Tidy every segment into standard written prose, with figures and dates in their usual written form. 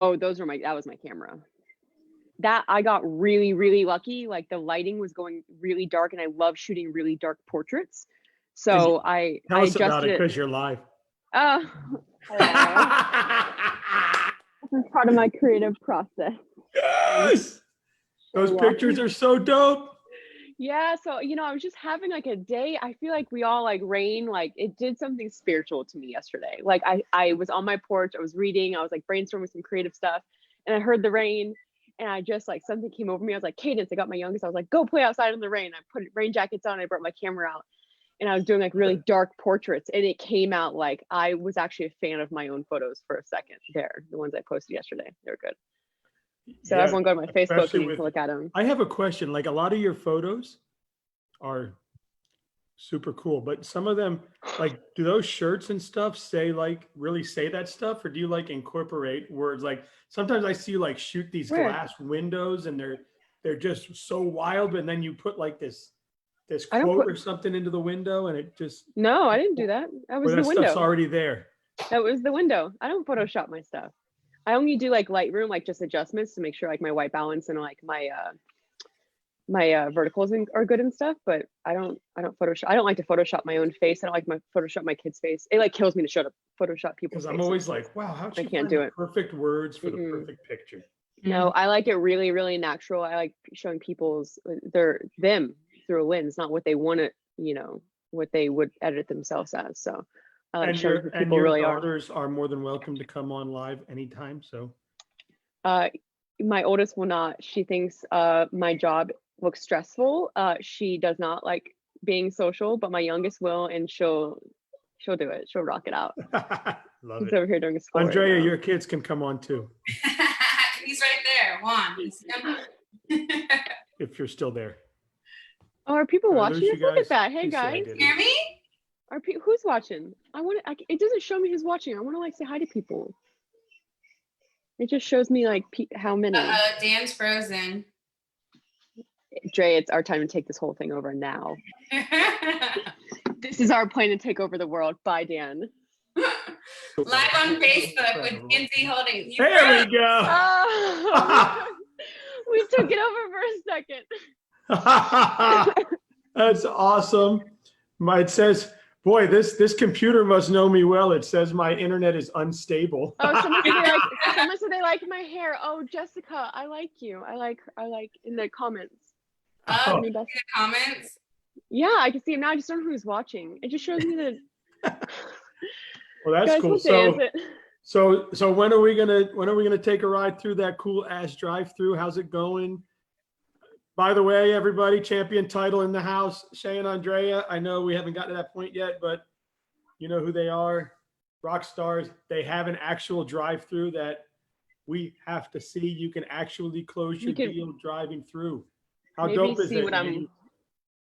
Oh, that was my camera. That I got really, really lucky. Like the lighting was going really dark and I love shooting really dark portraits. And So I tell us about adjusted it it. because you're live. Oh, hello. This is part of my creative process. Yes! Those Sherlock. pictures are so dope. Yeah, so I was just having like a day. I feel like we all like rain, like it did something spiritual to me yesterday. Like I was on my porch, I was reading, I was like brainstorming some creative stuff, and I heard the rain, and I just like something came over me. I was like, Cadence, I got my youngest. I was like, go play outside in the rain. I put rain jackets on, I brought my camera out, and I was doing like really dark portraits, and it came out like I was actually a fan of my own photos for a second there. The ones I posted yesterday, they were good. So Yeah, everyone go to my Facebook especially and you can look at them. I have a question. Like a lot of your photos are super cool, but some of them, like, do those shirts and stuff really say that stuff, or do you like incorporate words? Like sometimes I see you like shoot these Where? glass windows and they're just so wild, but then you put like this I don't quote put or something into the window and it just, No, I didn't do that. That was or the that stuff's window. already there. That was the window. I don't Photoshop my stuff. I only do like Lightroom, like just adjustments to make sure like my white balance and like my verticals are good and stuff. But I don't Photoshop. I don't like to Photoshop my own face. I don't like my Photoshop my kid's face. It like kills me to show up Photoshop people's Because I'm faces. always like, wow, how'd I she can't find do the it. perfect words for the perfect picture? No, I like it really, really natural. I like showing people's them through a lens, not what they want to, what they would edit themselves as. So I like And showing who and people your really are. daughters are more than welcome to come on live anytime. So Uh, my oldest will not. She thinks my job looks stressful. She does not like being social, but my youngest will, and she'll do it. She'll rock it out. love He's it. over here doing school Andrea, right now. your kids can come on too. He's right there. Juan. If you're still there. Oh, are people watching us? Look at that. Hey You said I guys. did it. Hear me? Who's watching? It doesn't show me who's watching. I want to like say hi to people. It just shows me like how many. Dan's frozen. Dre, it's our time to take this whole thing over now. This is our plan to take over the world. Bye, Dan. Live on Facebook with Kinsey Holdings. There we go. We took it over for a second. That's awesome. It says, boy, this computer must know me well. It says my internet is unstable. Oh, someone said they like my hair. Oh, Jessica, I like you. I like in the comments. Oh, the comments? Yeah, I can see them now. I just don't know who's watching. It just shows me the. Well, that's Guys, cool. what day is it? So when are we gonna take a ride through that cool ass drive-through? How's it going? By the way, everybody, champion title in the house, Shay and Andrea. I know we haven't gotten to that point yet, but you know who they are, rock stars. They have an actual drive-through that we have to see. You can actually close your deal driving through. How dope is it? What I'm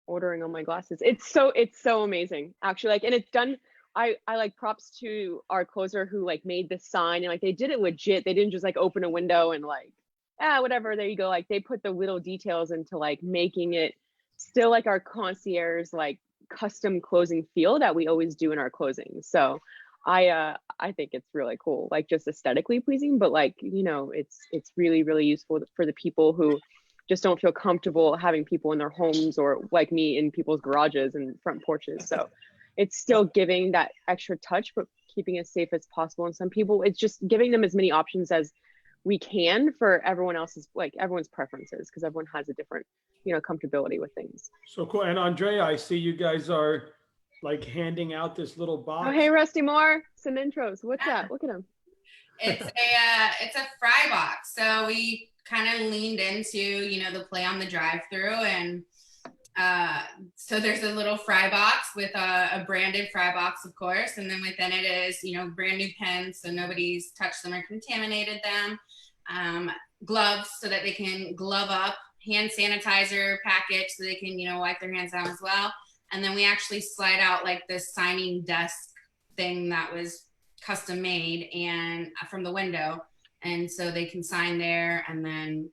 ordering on my glasses. It's so amazing, actually. Like, and it's done. I like props to our closer who like made this sign, and like they did it legit. They didn't just like open a window and like, whatever, there you go. Like they put the little details into like making it still like our concierge like custom closing feel that we always do in our closings. So I think it's really cool, like just aesthetically pleasing, but like, it's really, really useful for the people who just don't feel comfortable having people in their homes, or like me, in people's garages and front porches. So it's still giving that extra touch, but keeping it safe as possible. And some people, it's just giving them as many options as we can for everyone's preferences, because everyone has a different, comfortability with things. So cool. And Andrea, I see you guys are like handing out this little box. Oh, hey, Rusty Moore, some intros. What's that? Look at him. It's a fry box. So we kind of leaned into, the play on the drive-through, and so there's a little fry box with a branded fry box, of course, and then within it is, brand new pens, so nobody's touched them or contaminated them. Gloves so that they can glove up, hand sanitizer package so they can, wipe their hands down as well. And then we actually slide out like this signing desk thing that was custom made and from the window, and so they can sign there and then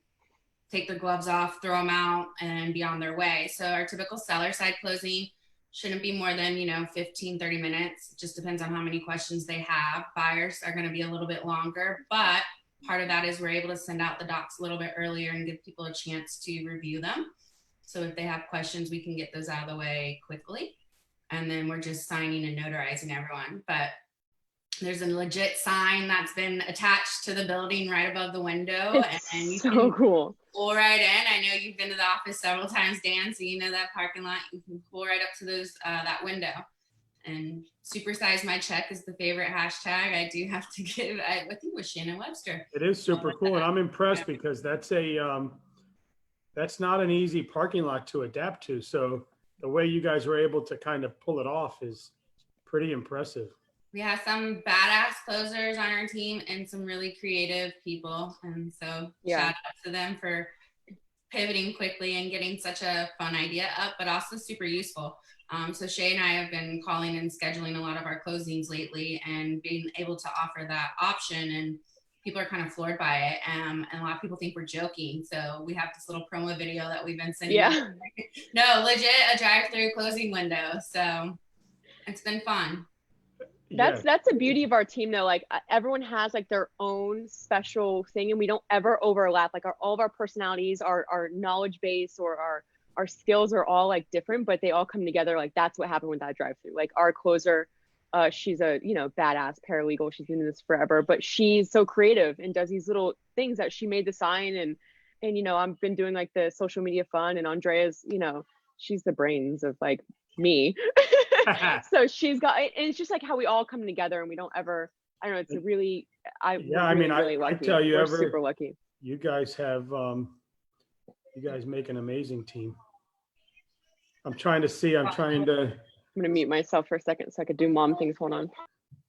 take their gloves off, throw them out, and be on their way. So our typical seller side closing shouldn't be more than, 15, 30 minutes. It just depends on how many questions they have. Buyers are going to be a little bit longer, but part of that is we're able to send out the docs a little bit earlier and give people a chance to review them. So if they have questions, we can get those out of the way quickly. And then we're just signing and notarizing everyone. But there's a legit sign that's been attached to the building right above the window. It's and you so can cool. pull right in. I know you've been to the office several times, Dan, so you know that parking lot. You can pull right up to those that window. And supersize my check is the favorite hashtag. I do have to give, I think it was Shannon Webster. It is super cool, and I'm impressed because that's not an easy parking lot to adapt to. So the way you guys were able to kind of pull it off is pretty impressive. We have some badass closers on our team and some really creative people. And so shout out to them for pivoting quickly and getting such a fun idea up, but also super useful. So Shay and I have been calling and scheduling a lot of our closings lately and being able to offer that option, and people are kind of floored by it. And a lot of people think we're joking. So we have this little promo video that we've been sending. Yeah. No, legit a drive-through closing window. So it's been fun. That's the beauty of our team though. Like everyone has like their own special thing and we don't ever overlap. Like all of our personalities, our knowledge base or our skills are all like different, but they all come together. Like that's what happened with that drive-through. Like our closer, she's a, badass paralegal. She's been in this forever, but she's so creative and does these little things that she made the sign and I've been doing like the social media fun, and Andrea's, she's the brains of like me. So she's got, and it's just like how we all come together and we don't ever, I don't know, it's a really, really lucky. I tell you, we're super lucky. You guys have, you guys make an amazing team. I'm trying to mute myself for a second so I could do mom things. Hold on.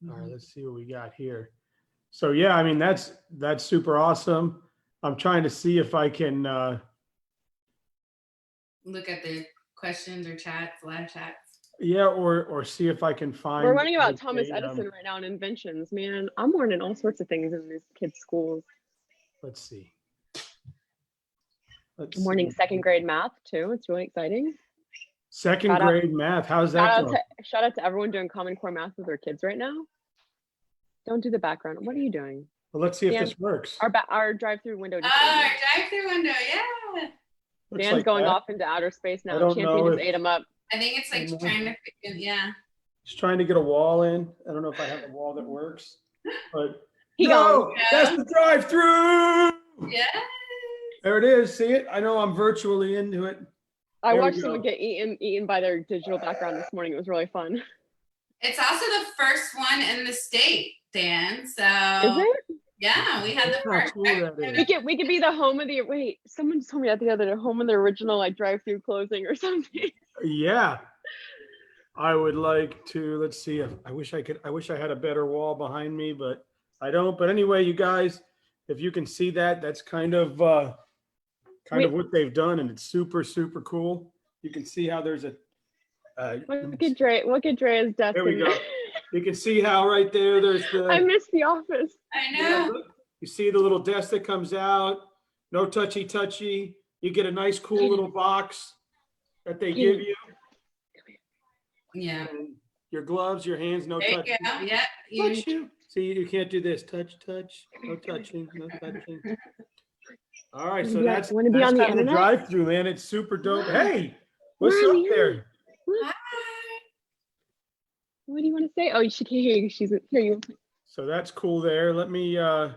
All right, let's see what we got here. So yeah, I mean, that's super awesome. I'm trying to see if I can look at the questions or chats, live chats. Yeah, or see if I can find. We're learning about Thomas Edison right now and inventions. Man, I'm learning all sorts of things in these kids' schools. Let's see. I'm learning second grade math too. It's really exciting. Second grade math. How's that going? Shout out to everyone doing Common Core math with their kids right now. Don't do the background. What are you doing? Well, let's see if this works. Our drive-through window. Our drive-through window, yeah. Looks Dan's like going that. off into outer space now. Champion just ate him up. I think it's like trying to, yeah. Just trying to get a wall in. I don't know if I have a wall that works, but no, that's the drive-through. Yeah. There it is. See it? I know I'm virtually into it. I watched someone get eaten by their digital background this morning. It was really fun. It's also the first one in the state, Dan. So is it? Yeah, we had the first. We could be the home of the someone told me that the other day, home of the original like drive-through closing or something. Yeah. I would like to, let's see if I wish I had a better wall behind me, but I don't. But anyway, you guys, if you can see that, that's kind of what they've done, and it's super, super cool. You can see how there's a look at Drea's desk. There we go. You can see how right there's the I missed the office. I know. You see the little desk that comes out, no touchy. You get a nice cool little box that they give you. Yeah. And your gloves, your hands, no touching. Yeah. See, you can't do this. Touch. No touching. All right, so that's want to be on the internet? Drive-through, man. It's super dope. Hey, what's up there? Hi. What do you want to say? Oh, she can't hear you. She's here. You. So that's cool there. Let me try.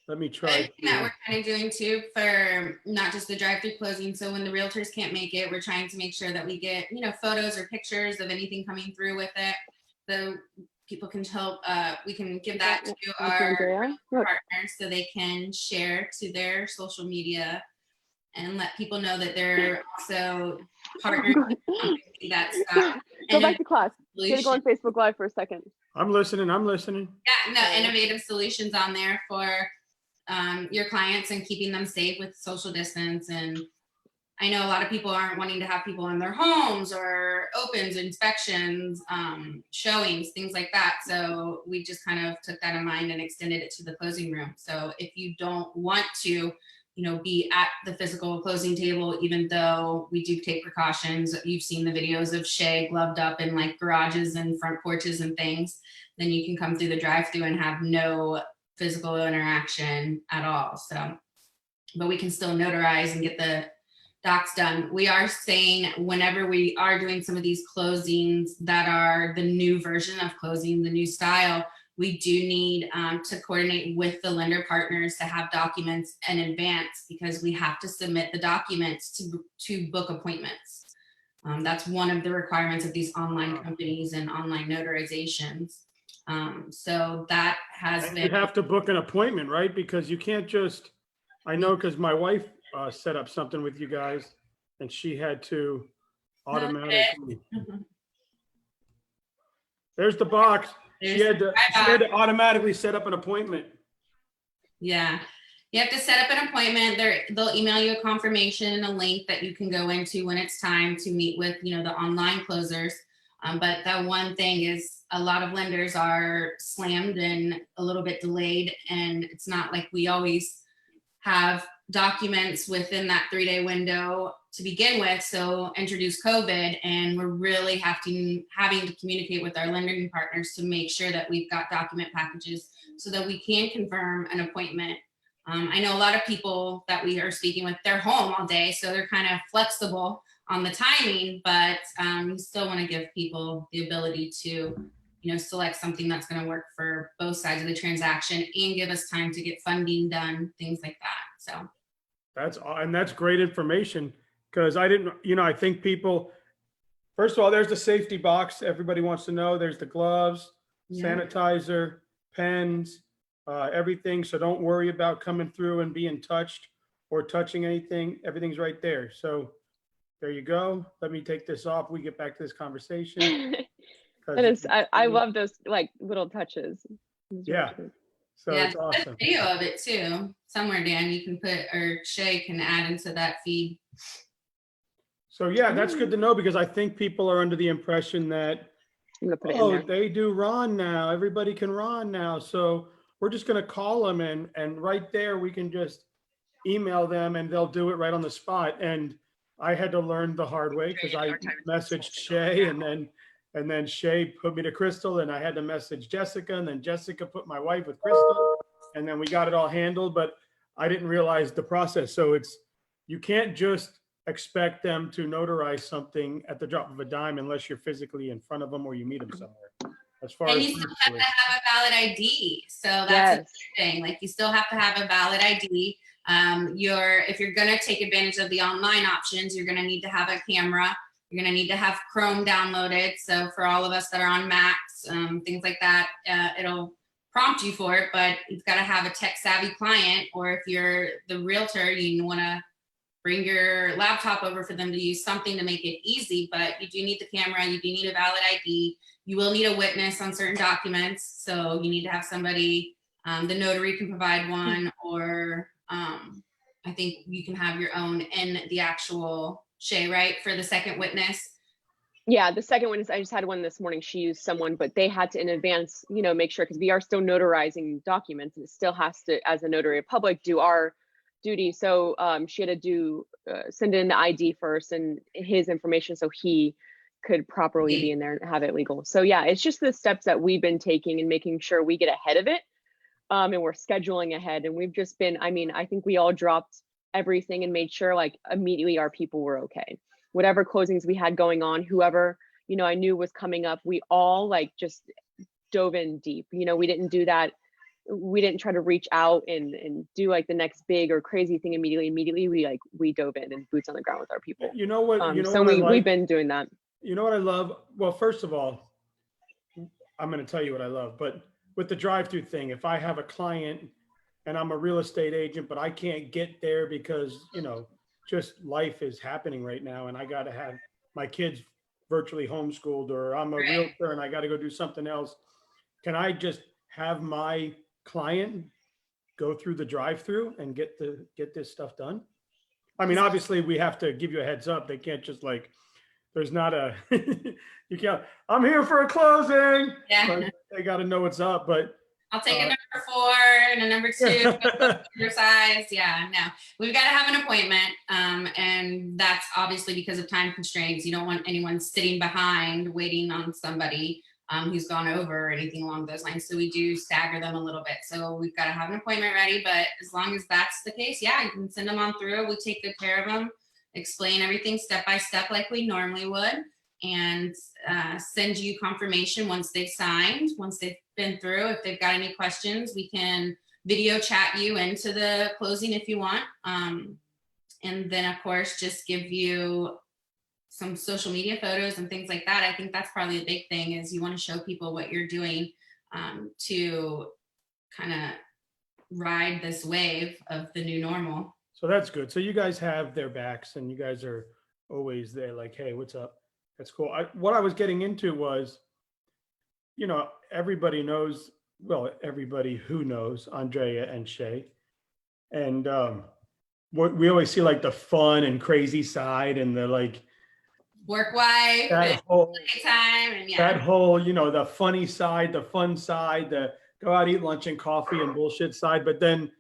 That we're kind of doing too for not just the drive-through closing. So when the realtors can't make it, we're trying to make sure that we get photos or pictures of anything coming through with it. The people can help. We can give that to our partners so they can share to their social media and let people know that they're also partnering with that stuff. Go back to class. Gonna go on Facebook Live for a second. I'm listening. Yeah, no, innovative solutions on there for your clients and keeping them safe with social distance. And I know a lot of people aren't wanting to have people in their homes or opens, inspections, showings, things like that. So we just kind of took that in mind and extended it to the closing room. So if you don't want to, be at the physical closing table, even though we do take precautions, you've seen the videos of Shay gloved up in like garages and front porches and things, then you can come through the drive-through and have no physical interaction at all. So, but we can still notarize and get the docs done. We are saying whenever we are doing some of these closings that are the new version of closing, the new style, we do need to coordinate with the lender partners to have documents in advance, because we have to submit the documents to book appointments. That's one of the requirements of these online companies and online notarizations. So that has And been. you have to book an appointment, right? Because you can't just, I know because my wife set up something with you guys and she had to automatically. There's the box. She had to automatically set up an appointment. Yeah. You have to set up an appointment. They'll email you a confirmation and a link that you can go into when it's time to meet with, the online closers. But that one thing is a lot of lenders are slammed and a little bit delayed. And it's not like we always have documents within that 3-day window to begin with. So introduce COVID, and we're really having to communicate with our lending partners to make sure that we've got document packages so that we can confirm an appointment. I know a lot of people that we are speaking with, they're home all day, so they're kind of flexible on the timing, but we still want to give people the ability to, select something that's going to work for both sides of the transaction and give us time to get funding done, things like that. So that's great information, because I didn't, I think people, first of all, there's the safety box. Everybody wants to know. There's the gloves, sanitizer, pens, everything. So don't worry about coming through and being touched or touching anything. Everything's right there. So there you go. Let me take this off. We get back to this conversation. I love those like little touches. Yeah. So yeah, it's awesome. A video of it too. Somewhere, Dan, you can put, or Shay can add into that feed. So yeah, that's good to know, because I think people are under the impression that, they do Ron now. Everybody can Ron now. So we're just going to call them, and right there we can just email them and they'll do it right on the spot. And I had to learn the hard way, because I messaged Shay and then Shay put me to Crystal, and I had to message Jessica, and then Jessica put my wife with Crystal, and then we got it all handled. But I didn't realize the process. So you can't just expect them to notarize something at the drop of a dime unless you're physically in front of them or you meet them somewhere. As far and as you still have to have a valid ID. So that's a thing. Like, you still have to have a valid ID. If you're going to take advantage of the online options, you're going to need to have a camera. You're going to need to have Chrome downloaded. So for all of us that are on Macs, things like that, it'll prompt you for it, but you've got to have a tech savvy client, or if you're the realtor, you want to bring your laptop over for them to use something to make it easy. But you do need the camera. You do need a valid ID. You will need a witness on certain documents. So you need to have somebody, the notary can provide one, or I think you can have your own in the actual Shay, right? For the second witness. Yeah, the second one is, I just had one this morning. She used someone, but they had to in advance, make sure, because we are still notarizing documents, and it still has to, as a notary of public, do our duty. So she had to send in the ID first and his information so he could properly be in there and have it legal. So yeah, it's just the steps that we've been taking and making sure we get ahead of it. And we're scheduling ahead, and we've just been, I think we all dropped everything and made sure like immediately our people were okay. Whatever closings we had going on, whoever, I knew was coming up, we all like just dove in deep. We didn't do that. We didn't try to reach out and do like the next big or crazy thing immediately. We dove in and boots on the ground with our people. You know what? We've been doing that. You know what I love? Well, first of all, I'm going to tell you what I love, but with the drive-through thing, if I have a client and I'm a real estate agent, but I can't get there because, just life is happening right now, and I got to have my kids virtually homeschooled, or I'm a realtor and I got to go do something else. Can I just have my client go through the drive-through and get this stuff done? Obviously we have to give you a heads up. They can't just like, there's not a, you can't, I'm here for a closing. Yeah. They got to know what's up, but I'll take a number 4 and a number 2, your size. Yeah, no, we've got to have an appointment. And that's obviously because of time constraints. You don't want anyone sitting behind waiting on somebody. who's gone over or anything along those lines. So we do stagger them a little bit. So we've got to have an appointment ready, but as long as that's the case, yeah, you can send them on through. We take good care of them, explain everything step by step like we normally would, and send you confirmation once they've signed, once they've been through. If they've got any questions, we can video chat you into the closing if you want. And then of course, just give you some social media photos and things like that. I think that's probably a big thing, is you want to show people what you're doing to kind of ride this wave of the new normal. So that's good. So you guys have their backs and you guys are always there like, hey, what's up? That's cool. What I was getting into was, you know, everybody knows, well, everybody who knows Andrea and Shay. And what we always see, like the fun and crazy side and the like work wife that whole time and that whole, you know, the funny side, the fun side, the go out, eat lunch and coffee and bullshit side. But then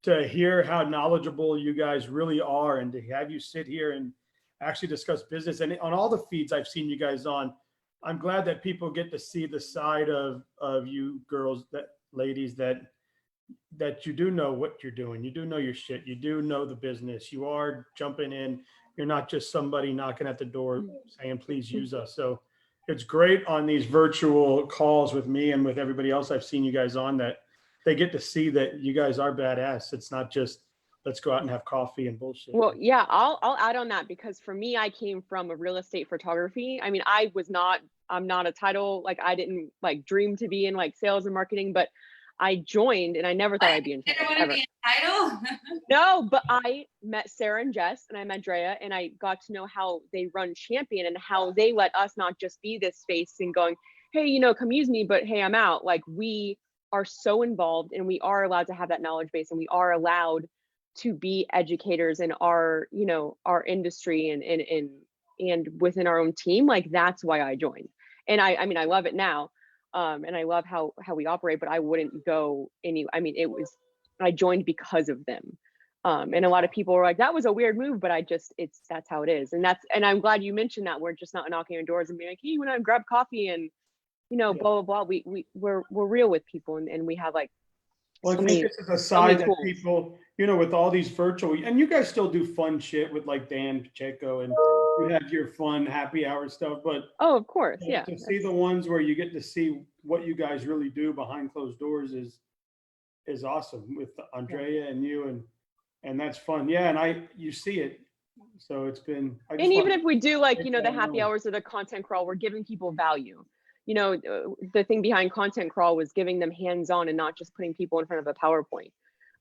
to hear how knowledgeable you guys really are and to have you sit here and actually discuss business, and on all the feeds I've seen you guys on, I'm glad that people get to see the side of you girls, that ladies, that you do know what you're doing. You do know your shit. You do know the business. You are jumping in. You're not just somebody knocking at the door saying, please use us. So it's great on these virtual calls with me and with everybody else I've seen you guys on, that they get to see that you guys are badass. It's not just let's go out and have coffee and bullshit. Well, yeah, I'll add on that, because for me, I came from a real estate photography. I mean, I'm not a title, like I didn't like dream to be in like sales and marketing, but I joined and I never thought I'd be in sales. ever. Be a title? No, but I met Sarah and Jess and I met Drea, and I got to know how they run Champion and how they let us not just be this face and going, hey, you know, come use me, but hey, I'm out. Like, we are so involved and we are allowed to have that knowledge base, and we are allowed to be educators in our, you know, our industry and within our own team. Like, that's why I joined. And I mean, I love it now. And I love how we operate, but I wouldn't go I mean, I joined because of them. And a lot of people were like, that was a weird move, but that's how it is. And I'm glad you mentioned that. We're just not knocking on doors and being like, hey, you want to grab coffee and, you know, blah, blah, blah. We're real with people, and we have like, well, I think this is a side that people, you know, with all these virtual, and you guys still do fun shit with like Dan Pacheco, and you have your fun happy hour stuff, but oh, of course, yeah. To see the ones where you get to see what you guys really do behind closed doors is awesome with Andrea and you, and that's fun. Yeah, and you see it. So it's been. And even if we do like, you know, the happy hours or the content crawl, we're giving people value. You know, the thing behind content crawl was giving them hands-on and not just putting people in front of a PowerPoint.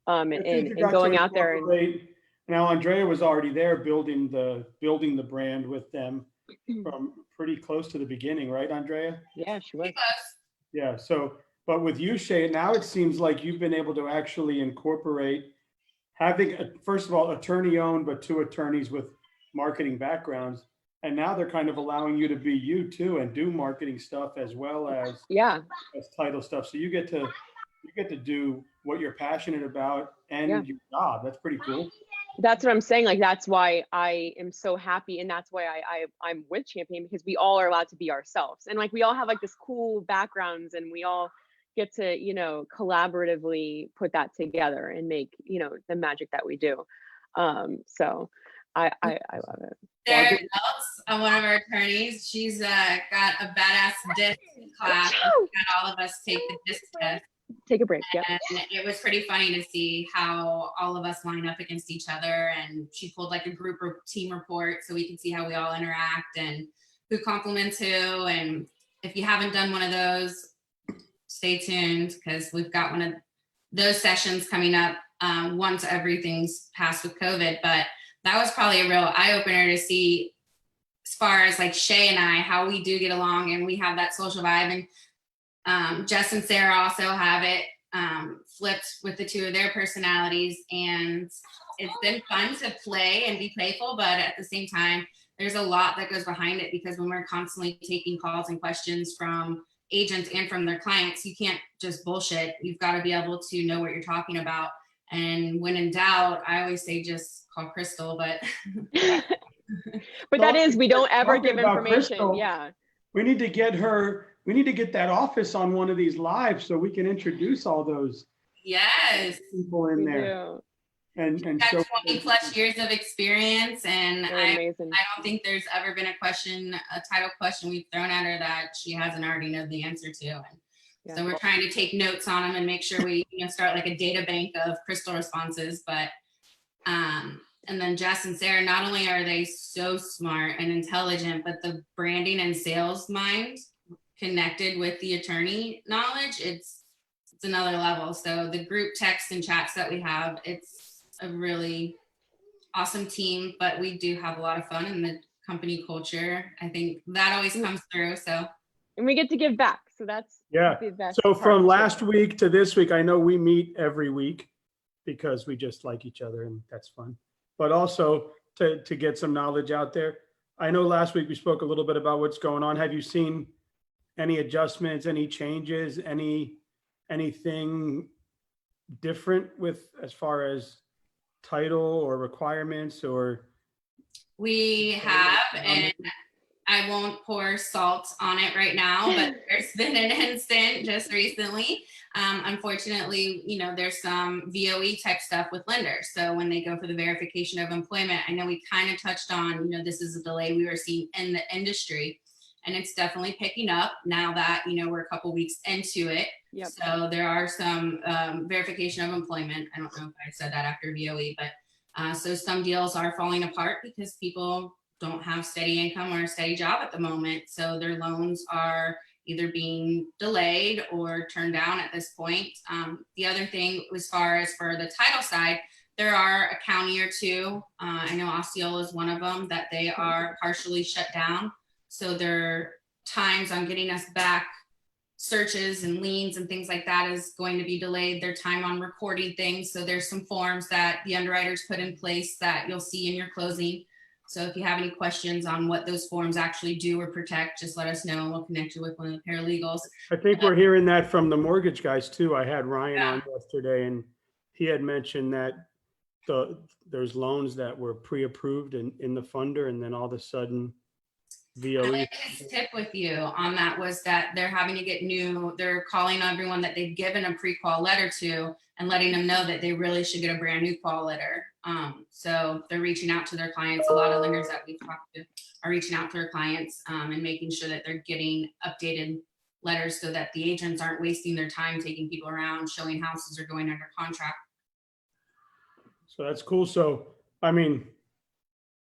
And going out there and now Andrea was already there building the brand with them from pretty close to the beginning, right, Andrea? Yeah, she was. Yeah. So, but with you, Shay, now it seems like you've been able to actually incorporate having, first of all, attorney owned, but 2 attorneys with marketing backgrounds. And now they're kind of allowing you to be you too and do marketing stuff as well as title stuff. So you get to do what you're passionate about and your job. That's pretty cool. That's what I'm saying. Like, that's why I am so happy, and that's why I'm with Champion, because we all are allowed to be ourselves, and like we all have like this cool backgrounds, and we all get to, you know, collaboratively put that together and make, you know, the magic that we do. So I love it. Sarah Belts, one of our attorneys, she's got a badass disc class. Had all of us take the disc test. Take a break. Yeah. And it was pretty funny to see how all of us line up against each other. And she pulled like a group team report so we can see how we all interact and who compliments who. And if you haven't done one of those, stay tuned, because we've got one of those sessions coming up once everything's passed with COVID. But that was probably a real eye-opener to see, as far as like Shay and I, how we do get along and we have that social vibe. And Jess and Sarah also have it flipped with the 2 of their personalities. And it's been fun to play and be playful, but at the same time, there's a lot that goes behind it, because when we're constantly taking calls and questions from agents and from their clients, you can't just bullshit. You've got to be able to know what you're talking about. And when in doubt, I always say just call Crystal, but but that is, we don't ever give information. Crystal, we need to get her we need to get that office on one of these lives so we can introduce all those Yes. people in We there do. and Got show. 20 plus years of experience, and They're I amazing. don't think there's ever been a title question we've thrown at her that she hasn't already known the answer to. And Yeah. so we're trying to take notes on them and make sure we start like a data bank of crystal responses. But and then Jess and Sarah, not only are they so smart and intelligent, but the branding and sales mind connected with the attorney knowledge, it's another level. So the group texts and chats that we have, it's a really awesome team, but we do have a lot of fun in the company culture. I think that always comes through. So, And we get to give back. So that's Yeah. the best So part, from too. last week to this week, I know we meet every week because we just like each other and that's fun. But also to get some knowledge out there. I know last week we spoke a little bit about what's going on. Have you seen any adjustments, any changes, anything different with as far as title or requirements or? we have, and I won't pour salt on it right now, but there's been an instant just recently. Unfortunately, there's some VOE type stuff with lenders. So when they go for the verification of employment, I know we kind of touched on, this is a delay we were seeing in the industry, and it's definitely picking up now that, we're a couple weeks into it. Yep. So there are some verification of employment. I don't know if I said that after VOE, but so some deals are falling apart because people don't have steady income or a steady job at the moment. So their loans are either being delayed or turned down at this point. The other thing, as far as for the title side, there are a county or two, I know Osceola is one of them, that they are partially shut down. So their times on getting us back searches and liens and things like that is going to be delayed. Their time on recording things. So there's some forms that the underwriters put in place that you'll see in your closing. So if you have any questions on what those forms actually do or protect, just let us know and we'll connect you with one of the paralegals. I think we're hearing that from the mortgage guys too. I had Ryan on yesterday and he had mentioned that there's loans that were pre-approved in the funder and then all of a sudden VOE. Like his tip with you on that was that they're having to get they're calling everyone that they've given a pre-qual letter to and letting them know that they really should get a brand new qual letter. So they're reaching out to their clients. A lot of lenders that we've talked to are reaching out to their clients and making sure that they're getting updated letters so that the agents aren't wasting their time taking people around, showing houses or going under contract. So that's cool. So, I mean,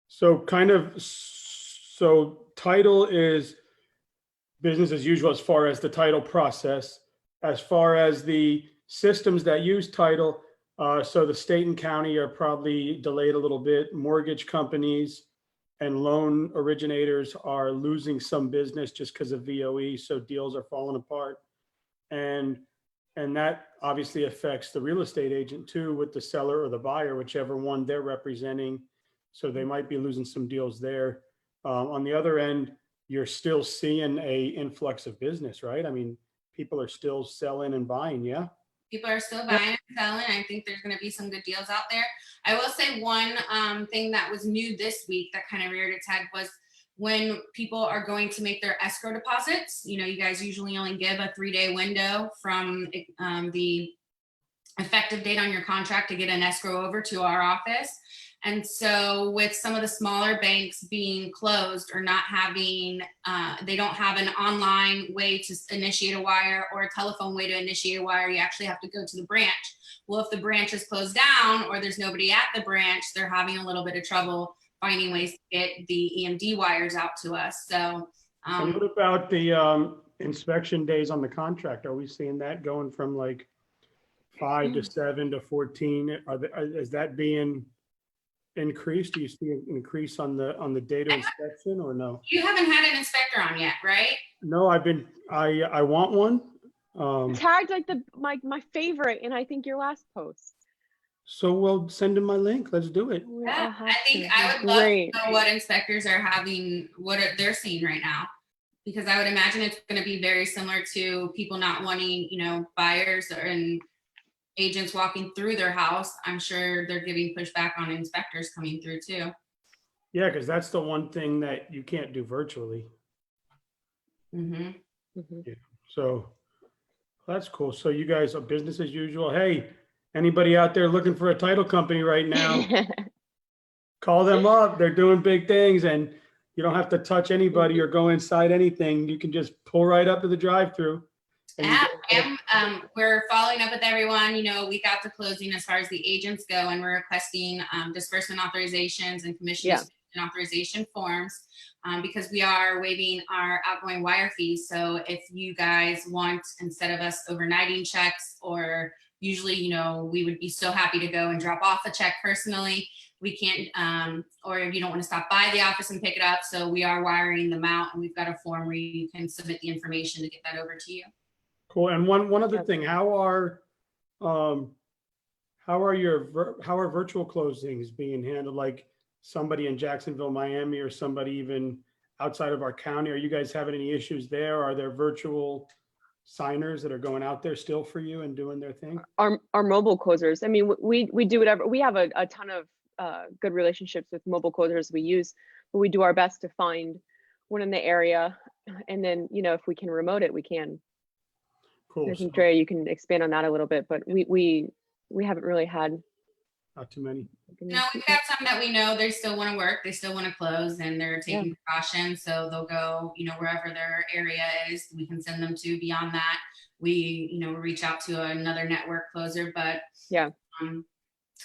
so title is business as usual as far as the title process. As far as the systems that use title, so the state and county are probably delayed a little bit. Mortgage companies and loan originators are losing some business just because of VOE, so deals are falling apart. And that obviously affects the real estate agent too, with the seller or the buyer, whichever one they're representing. So they might be losing some deals there. On the other end, you're still seeing a influx of business, right? I mean, people are still selling and buying, yeah? People are still buying and selling. I think there's going to be some good deals out there. I will say one thing that was new this week that kind of reared its head was when people are going to make their escrow deposits. You guys usually only give a 3-day window from the effective date on your contract to get an escrow over to our office. And so with some of the smaller banks being closed or not having, they don't have an online way to initiate a wire or a telephone way to initiate a wire. You actually have to go to the branch. Well, if the branch is closed down or there's nobody at the branch, they're having a little bit of trouble finding ways to get the EMD wires out to us. So, and what about the inspection days on the contract? Are we seeing that going from like 5 to 7 to 14? Is that being increased? Do you see an increase on the data inspection or no? You haven't had an inspector on yet, right? No, I want one. Tagged like my favorite, and I think your last post. So we'll send him my link. Let's do it. Yeah, I think I would love to know what inspectors are having, they're seeing right now, because I would imagine it's going to be very similar to people not wanting, buyers and agents walking through their house. I'm sure they're giving pushback on inspectors coming through too. Yeah, because that's the one thing that you can't do virtually. Mm-hmm. Mhm. So that's cool. So you guys are business as usual. Hey, anybody out there looking for a title company right now, call them up. They're doing big things, and you don't have to touch anybody or go inside anything. You can just pull right up to the drive-through. And you We're following up with everyone, week after closing as far as the agents go, and we're requesting disbursement authorizations and commission Yeah. and authorization forms because we are waiving our outgoing wire fees. So if you guys want, instead of us overnighting checks, or usually, we would be so happy to go and drop off a check personally. We can't, or if you don't want to stop by the office and pick it up. So we are wiring them out, and we've got a form where you can submit the information to get that over to you. cool. And one other Yep. thing, how are virtual closings being handled? Like somebody in Jacksonville, Miami, or somebody even outside of our county, are you guys having any issues there? Are there virtual signers that are going out there still for you and doing their thing? Our mobile closers. I mean, we do whatever. We have a ton of good relationships with mobile closers we use, but we do our best to find one in the area, and then if we can remote it, we can. Cool. I think So, Drea, you can expand on that a little bit, but we haven't really had. not too many. No, we've got some that we know they still want to work, they still want to close, and they're taking precautions. So they'll go, wherever their area is, we can send them to. Beyond that, we reach out to another network closer, but Yeah.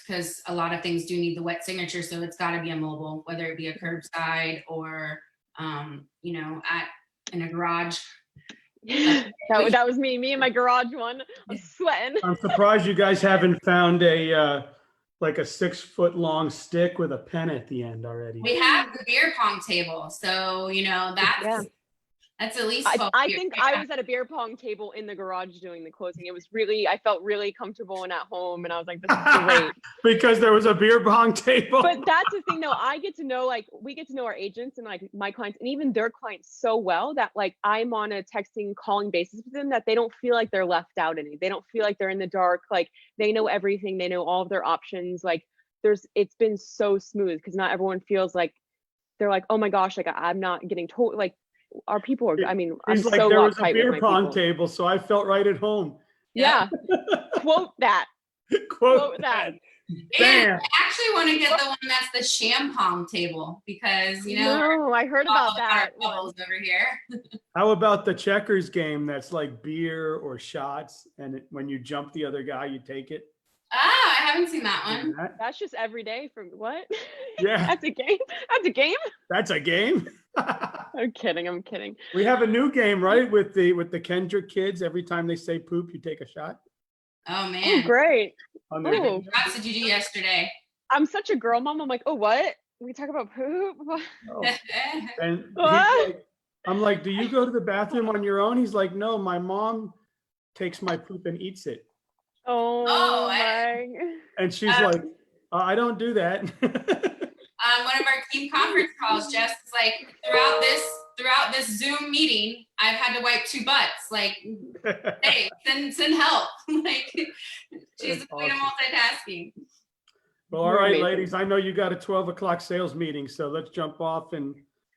Because a lot of things do need the wet signature, so it's got to be a mobile, whether it be a curbside or in a garage. That was me and my garage one. I'm sweating. I'm surprised you guys haven't found a like a 6-foot long stick with a pen at the end already. We have the beer pong table, so that's at least 12 I years. think I was at a beer pong table in the garage doing the closing. I felt really comfortable and at home, and I was like, this is great. Because there was a beer pong table. But that's the thing though, we get to know our agents and like my clients and even their clients so well that like I'm on a texting, calling basis with them, that they don't feel like they're left out any. They don't feel like they're in the dark. Like they know everything. They know all of their options. Like it's been so smooth, because not everyone feels like they're like, oh my gosh, like I'm not getting told. Like our people are, I mean, I'm He's like, so there was a uptight with beer my pong people. table, so I felt right at home. Yeah. Quote that. Quote that. And I actually want to get the one that's the champagne table, because no, I heard about that. Bubbles over here. How about the checkers game that's like beer or shots, and when you jump the other guy, you take it? Oh, I haven't seen that one. That's just every day from what? Yeah. That's a game. That's a game. That's a game. I'm kidding. We have a new game, right? With the Kendrick kids. Every time they say poop, you take a shot. Oh man. Oh, great. Oh. What did you do yesterday? I'm such a girl mom. I'm like, oh, what? We talk about poop? Oh. And like, I'm like, do you go to the bathroom on your own? He's like, no, my mom takes my poop and eats it. Oh my. And she's like, I don't do that. One of our team conference calls, Jess is like, throughout this Zoom meeting, I've had to wipe 2 butts. Like, hey, send help. Like, she's awesome. Multitasking. Well, all right, ladies. I know you got a 12 o'clock sales meeting, so let's jump off and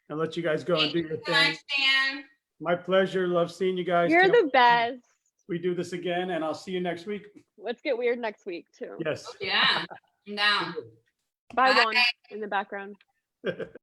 let you guys go and do your thing. Thank you so much, Dan. My pleasure. Love seeing you guys. You're the best. We do this again, and I'll see you next week. Let's get weird next week too. Yes. Yeah. I'm down. Bye. One in the background.